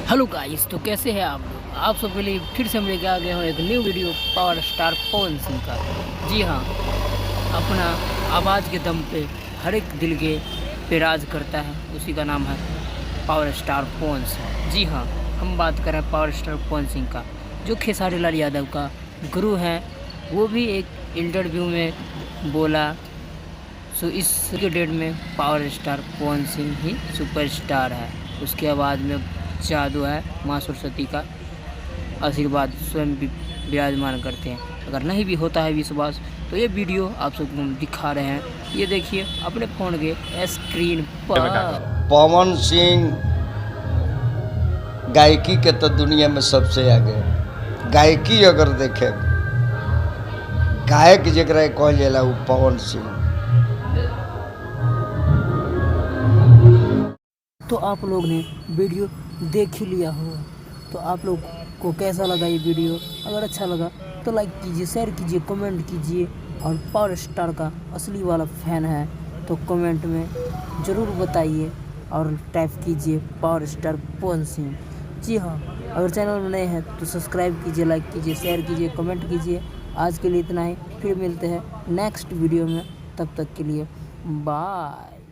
Hello guys, तो कैसे हैं आप लोग। आप सबके लिए फिर से हम लेके आ गए हैं एक new video power star Pawan Singh का। जी हाँ, अपना आवाज़ के दम पे हर एक दिल के पे राज करता है, उसी का नाम है पावर स्टार पवन सिंह। जी हाँ, हम बात कर रहे हैं पावर स्टार पवन सिंह का, जो खेसारी लाल यादव का गुरु हैं। वो भी एक इंटरव्यू में बोला, सो इस के डेट में पावर स्टार पवन सिंह ही सुपरस्टार है। उसके आवाज़ में जादू है, माँ सरस्वती का आशीर्वाद स्वयं भी विराजमान करते हैं। अगर नहीं भी होता है विश्वास तो ये वीडियो आप सबको हम दिखा रहे हैं, ये देखिए अपने फ़ोन के स्क्रीन पर। पवन सिंह गायकी के तो दुनिया में सबसे आगे। गायकी अगर देखे, गायक जरा कहल जाला वो पवन सिंह। तो आप लोग ने वीडियो देख ही लिया होगा, तो आप लोग को कैसा लगा ये वीडियो। अगर अच्छा लगा तो लाइक कीजिए, शेयर कीजिए, कमेंट कीजिए। और पावर स्टार का असली वाला फ़ैन है तो कमेंट में ज़रूर बताइए और टाइप कीजिए पावर स्टार पवन सिंह। जी हाँ, अगर चैनल में नए हैं तो सब्सक्राइब कीजिए, लाइक कीजिए, शेयर कीजिए, कमेंट कीजिए। आज के लिए इतना ही, फिर मिलते हैं नेक्स्ट वीडियो में। तब तक के लिए बाय।